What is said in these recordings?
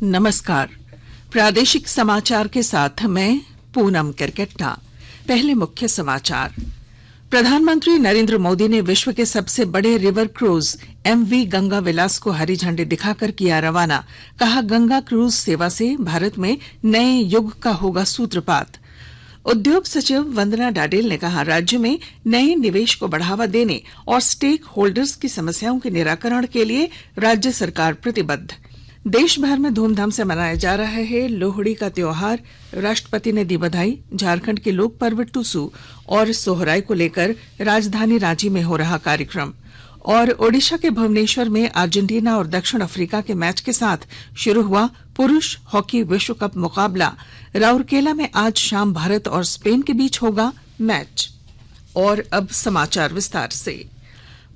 नमस्कार। प्रादेशिक समाचार के साथ मैं पूनम करकेट्टा। पहले मुख्य समाचार। प्रधानमंत्री नरेंद्र मोदी ने विश्व के सबसे बड़े रिवर क्रूज एमवी गंगा विलास को हरी झंडी दिखाकर किया रवाना। कहा, गंगा क्रूज सेवा से भारत में नए युग का होगा सूत्रपात। उद्योग सचिव वंदना डाडेल ने कहा, राज्य में नए निवेश को बढ़ावा देने और स्टेक होल्डर्स की समस्याओं के निराकरण के लिए राज्य सरकार प्रतिबद्ध। देश भर में धूमधाम से मनाया जा रहा है लोहड़ी का त्योहार। राष्ट्रपति ने दी बधाई। झारखंड के लोक पर्व टुसू और सोहराय को लेकर राजधानी रांची में हो रहा कार्यक्रम। और ओडिशा के भुवनेश्वर में अर्जेंटीना और दक्षिण अफ्रीका के मैच के साथ शुरू हुआ पुरुष हॉकी विश्व कप मुकाबला। राउरकेला में आज शाम भारत और स्पेन के बीच होगा मैच। और अब समाचार विस्तार से।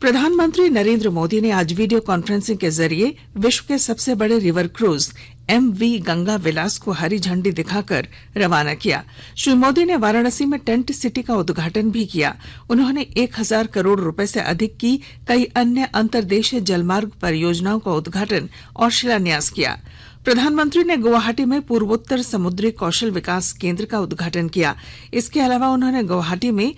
प्रधानमंत्री नरेंद्र मोदी ने आज वीडियो कॉन्फ्रेंसिंग के जरिए विश्व के सबसे बड़े रिवर क्रूज एमवी गंगा विलास को हरी झंडी दिखाकर रवाना किया। श्री मोदी ने वाराणसी में टेंट सिटी का उद्घाटन भी किया। उन्होंने 1000 करोड़ रुपए से अधिक की कई अन्य अंतर्देशीय जलमार्ग परियोजनाओं का उद्घाटन और शिलान्यास किया। प्रधानमंत्री ने गुवाहाटी में पूर्वोत्तर समुद्री कौशल विकास केंद्र का उद्घाटन किया। इसके अलावा उन्होंने गुवाहाटी में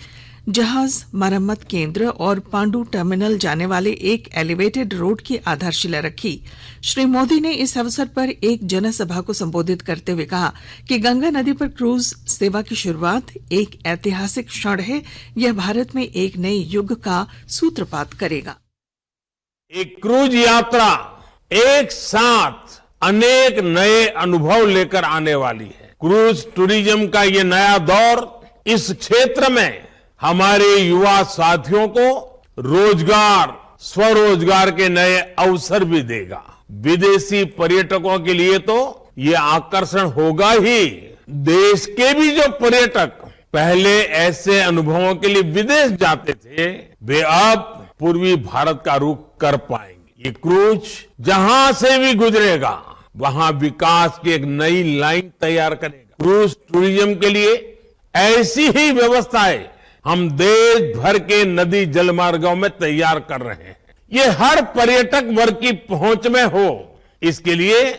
जहाज मरम्मत केंद्र और पांडु टर्मिनल जाने वाले एक एलिवेटेड रोड की आधारशिला रखी। श्री मोदी ने इस अवसर पर एक जनसभा को संबोधित करते हुए कहा कि गंगा नदी पर क्रूज सेवा की शुरुआत एक ऐतिहासिक क्षण है। यह भारत में एक नए युग का सूत्रपात करेगा। एक क्रूज यात्रा एक साथ अनेक नए अनुभव लेकर आने वाली है। क्रूज टूरिज्म का ये नया दौर इस क्षेत्र में हमारे युवा साथियों को रोजगार, स्वरोजगार के नए अवसर भी देगा। विदेशी पर्यटकों के लिए तो ये आकर्षण होगा ही। देश के भी जो पर्यटक पहले ऐसे अनुभवों के लिए विदेश जाते थे, वे अब पूर्वी भारत का रुख कर पाएंगे। ये क्रूज जहां से भी गुजरेगा, वहां विकास की एक नई लाइन तैयार करेगा। क्रूज टूरिज्म के लिए ऐसी ही व्यवस्थाएं हम देश भर के नदी जलमार्गों में तैयार कर रहे हैं। ये हर पर्यटक वर्ग की पहुंच में हो, इसके लिए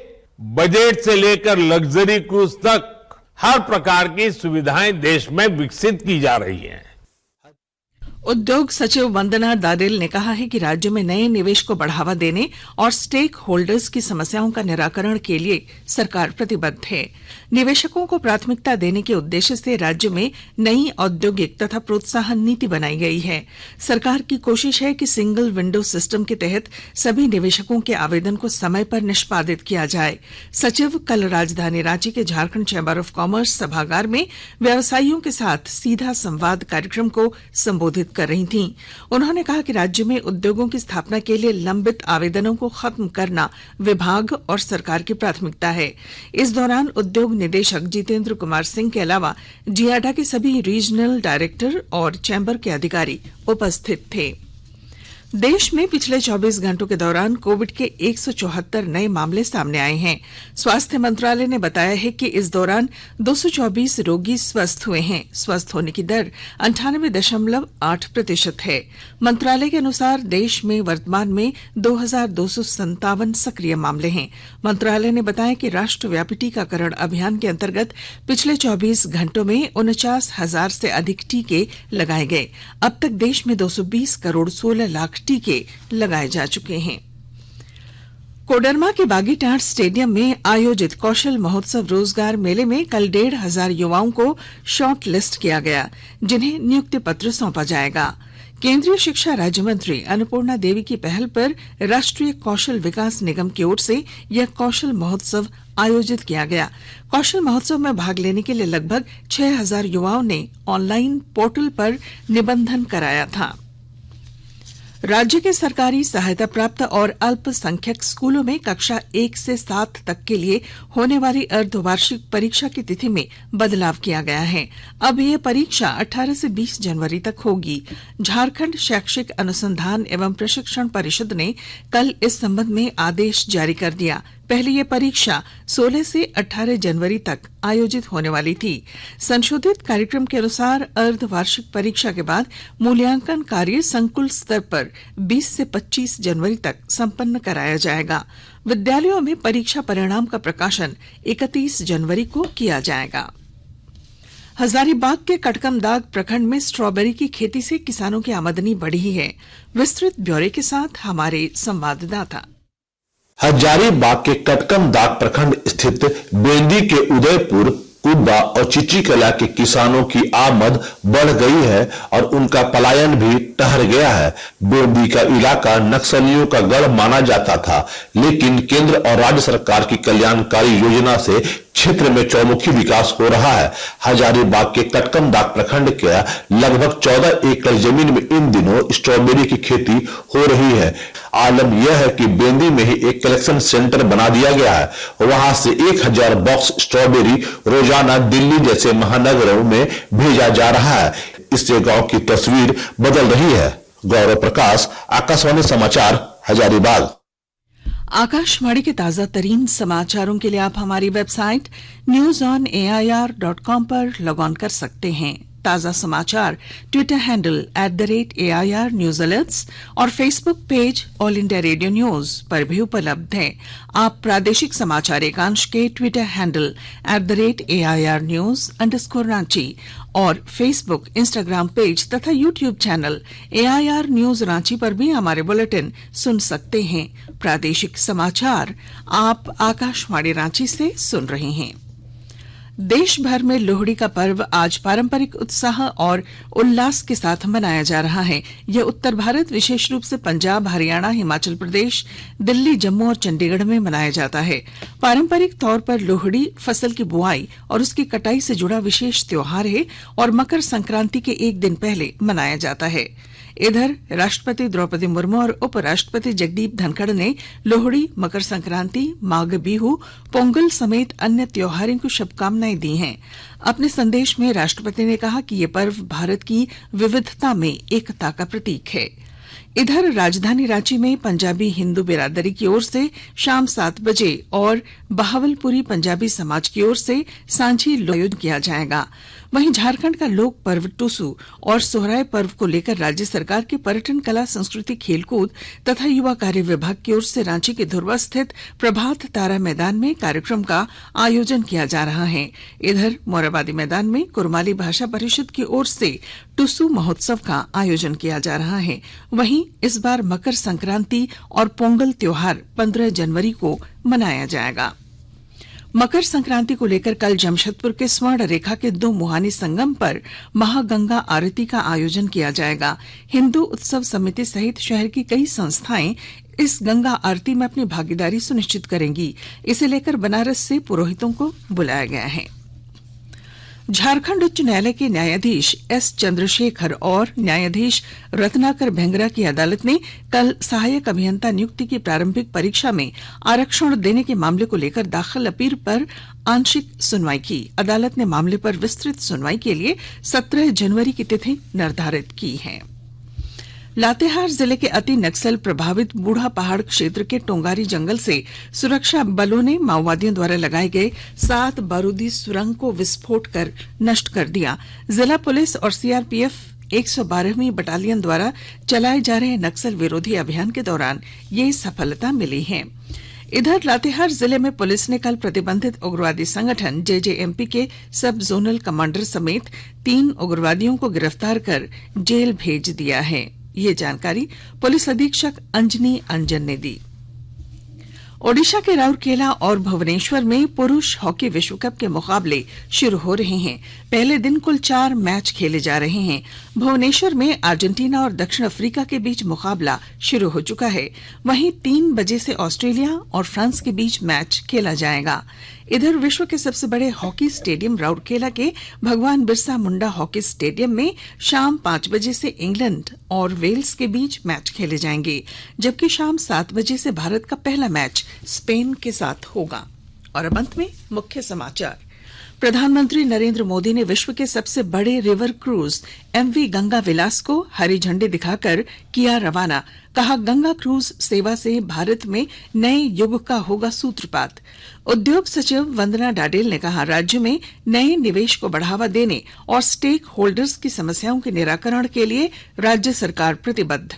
बजट से लेकर लग्जरी क्रूज तक हर प्रकार की सुविधाएं देश में विकसित की जा रही हैं। उद्योग सचिव वंदना डाडेल ने कहा है कि राज्य में नए निवेश को बढ़ावा देने और स्टेक होल्डर्स की समस्याओं का निराकरण के लिए सरकार प्रतिबद्ध है। निवेशकों को प्राथमिकता देने के उद्देश्य से राज्य में नई औद्योगिक तथा प्रोत्साहन नीति बनाई गई है। सरकार की कोशिश है कि सिंगल विंडो सिस्टम के तहत सभी निवेशकों के आवेदन को समय पर निष्पादित किया जाए। सचिव कल राजधानी रांची के झारखंड चैंबर ऑफ कॉमर्स सभागार में व्यवसायियों के साथ सीधा संवाद कार्यक्रम को संबोधित कर रही थीं। उन्होंने कहा कि राज्य में उद्योगों की स्थापना के लिए लंबित आवेदनों को खत्म करना विभाग और सरकार की प्राथमिकता है। इस दौरान उद्योग निदेशक जितेंद्र कुमार सिंह के अलावा जियाडा के सभी रीजनल डायरेक्टर और चैंबर के अधिकारी उपस्थित थे। देश में पिछले 24 घंटों के दौरान कोविड के 174 नए मामले सामने आए हैं। स्वास्थ्य मंत्रालय ने बताया है कि इस दौरान 224 रोगी स्वस्थ हुए हैं। स्वस्थ होने की दर 98.8% है। मंत्रालय के अनुसार देश में वर्तमान में 2257 सक्रिय मामले हैं। मंत्रालय ने बताया कि राष्ट्रव्यापी टीकाकरण अभियान के अंतर्गत पिछले 24 घंटों में 49,000 से अधिक टीके लगाए गए। अब तक देश में 220 करोड़ 16 लाख टीके लगाए जा चुके हैं। कोडरमा के बागीटार स्टेडियम में आयोजित कौशल महोत्सव रोजगार मेले में कल 1,500 युवाओं को शॉर्ट लिस्ट किया गया, जिन्हें नियुक्ति पत्र सौंपा जाएगा। केंद्रीय शिक्षा राज्य मंत्री अन्नपूर्णा देवी की पहल पर राष्ट्रीय कौशल विकास निगम की ओर से यह कौशल महोत्सव आयोजित किया गया। कौशल महोत्सव में भाग लेने के लिए लगभग 6,000 युवाओं ने ऑनलाइन पोर्टल पर निबंधन कराया था। राज्य के सरकारी सहायता प्राप्त और अल्पसंख्यक स्कूलों में कक्षा 1 से 7 तक के लिए होने वाली अर्धवार्षिक परीक्षा की तिथि में बदलाव किया गया है। अब यह परीक्षा 18 से 20 जनवरी तक होगी। झारखंड शैक्षिक अनुसंधान एवं प्रशिक्षण परिषद ने कल इस संबंध में आदेश जारी कर दिया। पहले ये परीक्षा 16 से 18 जनवरी तक आयोजित होने वाली थी। संशोधित कार्यक्रम के अनुसार अर्धवार्षिक परीक्षा के बाद मूल्यांकन कार्य संकुल स्तर पर 20 से 25 जनवरी तक संपन्न कराया जाएगा। विद्यालयों में परीक्षा परिणाम का प्रकाशन 31 जनवरी को किया जाएगा। हजारीबाग के कटकमदाग प्रखंड में स्ट्रॉबेरी की खेती से किसानों की आमदनी बढ़ी है। विस्तृत ब्यौरे के साथ हमारे संवाददाता। हजारीबाग के कटकमदाग प्रखंड स्थित बेंदी के उदयपुर, कुब्बा और चिचिकला के किसानों की आमद बढ़ गई है और उनका पलायन भी ठहर गया है। बेंदी का इलाका नक्सलियों का गढ़ माना जाता था, लेकिन केंद्र और राज्य सरकार की कल्याणकारी योजना से क्षेत्र में चौमुखी विकास हो रहा है। हजारीबाग के कटकमदाग प्रखंड के लगभग 14 एकड़ जमीन में इन दिनों स्ट्रॉबेरी की खेती हो रही है। आलम यह है कि बेंदी में ही एक कलेक्शन सेंटर बना दिया गया है। वहां से 1000 बॉक्स स्ट्रॉबेरी रोजाना दिल्ली जैसे महानगरों में भेजा जा रहा है। इससे गांव की तस्वीर बदल रही है। गौरव प्रकाश, आकाशवाणी समाचार, हजारीबाग। आकाशवाणी के ताजा तरीन समाचारों के लिए आप हमारी वेबसाइट newsonair.com पर लॉग ऑन कर सकते हैं। ताजा समाचार Twitter handle @AIR news alerts और Facebook page All India Radio News पर भी उपलब्ध है। आप प्रादेशिक समाचार एकांश के ट्विटर हैंडल @AIR न्यूज _ और फेसबुक, इंस्टाग्राम पेज तथा YouTube channel AIR news Ranchi पर भी हमारे बुलेटिन सुन सकते हैं। प्रादेशिक समाचार आप आकाशवाणी रांची से सुन रहे हैं। देश भर में लोहड़ी का पर्व आज पारंपरिक उत्साह और उल्लास के साथ मनाया जा रहा है। यह उत्तर भारत, विशेष रूप से पंजाब, हरियाणा, हिमाचल प्रदेश, दिल्ली, जम्मू और चंडीगढ़ में मनाया जाता है। पारंपरिक तौर पर लोहड़ी फसल की बुआई और उसकी कटाई से जुड़ा विशेष त्योहार है और मकर संक्रांति के एक दिन पहले मनाया जाता है। इधर राष्ट्रपति द्रौपदी मुर्मू और उपराष्ट्रपति जगदीप धनखड़ ने लोहड़ी, मकर संक्रांति, माघ बिहू, पोंगल समेत अन्य त्योहारों को शुभकामनाएं दी हैं। अपने संदेश में राष्ट्रपति ने कहा कि यह पर्व भारत की विविधता में एकता का प्रतीक है। इधर राजधानी रांची में पंजाबी हिंदू बिरादरी की ओर से शाम 7 बजे और बहावलपुरी पंजाबी समाज की ओर से सांझी आयोजन किया जाएगा। वहीं झारखंड का लोक पर्व टुसू और सोहराय पर्व को लेकर राज्य सरकार के पर्यटन, कला, संस्कृति, खेलकूद तथा युवा कार्य विभाग की ओर से रांची के धुर्वा स्थित प्रभात तारा मैदान में कार्यक्रम का आयोजन किया जा रहा है। इधर मोराबादी मैदान में कुरमाली भाषा परिषद की ओर से टुसू महोत्सव का आयोजन किया जा रहा है। वहीं इस बार मकर संक्रांति और पोंगल त्योहार 15 जनवरी को मनाया जाएगा। मकर संक्रांति को लेकर कल जमशेदपुर के स्वर्ण रेखा के 2 मुहानी संगम पर महागंगा आरती का आयोजन किया जाएगा। हिंदू उत्सव समिति सहित शहर की कई संस्थाएं इस गंगा आरती में अपनी भागीदारी सुनिश्चित करेंगी। इसे लेकर बनारस से पुरोहितों को बुलाया गया है। झारखंड उच्च न्यायालय के न्यायाधीश एस चंद्रशेखर और न्यायाधीश रत्नाकर भेंगरा की अदालत ने कल सहायक अभियंता नियुक्ति की प्रारंभिक परीक्षा में आरक्षण देने के मामले को लेकर दाखिल अपील पर आंशिक सुनवाई की। अदालत ने मामले पर विस्तृत सुनवाई के लिए 17 जनवरी की तिथि निर्धारित की है। लातेहार जिले के अति नक्सल प्रभावित बूढ़ा पहाड़ क्षेत्र के टोंगारी जंगल से सुरक्षा बलों ने माओवादियों द्वारा लगाए गए 7 बारूदी सुरंग को विस्फोट कर नष्ट कर दिया। जिला पुलिस और सीआरपीएफ 112वीं बटालियन द्वारा चलाए जा रहे नक्सल विरोधी अभियान के दौरान ये सफलता मिली है। इधर लातेहार जिले में पुलिस ने कल प्रतिबंधित उग्रवादी संगठन जेजेएमपी के सब जोनल कमांडर समेत 3 उग्रवादियों को गिरफ्तार कर जेल भेज दिया है। ये जानकारी पुलिस अधीक्षक अंजनी अंजन ने दी। ओडिशा के राउरकेला और भुवनेश्वर में पुरुष हॉकी विश्व कप के मुकाबले शुरू हो रहे हैं। पहले दिन कुल 4 मैच खेले जा रहे हैं। भुवनेश्वर में अर्जेंटीना और दक्षिण अफ्रीका के बीच मुकाबला शुरू हो चुका है। वहीं 3 बजे से ऑस्ट्रेलिया और फ्रांस के बीच मैच खेला जाएगा। इधर विश्व के सबसे बड़े हॉकी स्टेडियम राउरकेला के भगवान बिरसा मुंडा हॉकी स्टेडियम में शाम 5 बजे से इंग्लैंड और वेल्स के बीच मैच खेले जाएंगे, जबकि शाम 7 बजे से भारत का पहला मैच स्पेन के साथ होगा। और अब अंत में मुख्य समाचार। प्रधानमंत्री नरेंद्र मोदी ने विश्व के सबसे बड़े रिवर क्रूज एमवी गंगा विलास को हरी झंडी दिखाकर किया रवाना। कहा, गंगा क्रूज सेवा से भारत में नए युग का होगा सूत्रपात। उद्योग सचिव वंदना डाडेल ने कहा, राज्य में नए निवेश को बढ़ावा देने और स्टेक होल्डर्स की समस्याओं के निराकरण के लिए राज्य सरकार प्रतिबद्ध।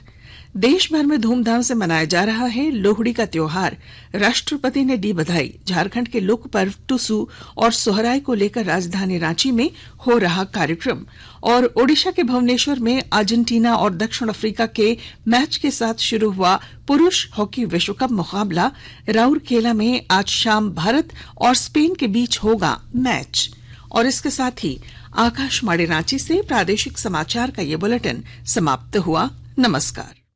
देश भर में धूमधाम से मनाया जा रहा है लोहड़ी का त्योहार। राष्ट्रपति ने दी बधाई। झारखंड के लोक पर्व टुसू और सोहराय को लेकर राजधानी रांची में हो रहा कार्यक्रम। और ओडिशा के भुवनेश्वर में अर्जेंटीना और दक्षिण अफ्रीका के मैच के साथ शुरू हुआ पुरुष हॉकी विश्व कप मुकाबला राउरकेला में आज शाम भारत और स्पेन के बीच होगा मैच। और इसके साथ ही आकाशवाणी रांची से प्रादेशिक समाचार का ये बुलेटिन समाप्त हुआ। नमस्कार।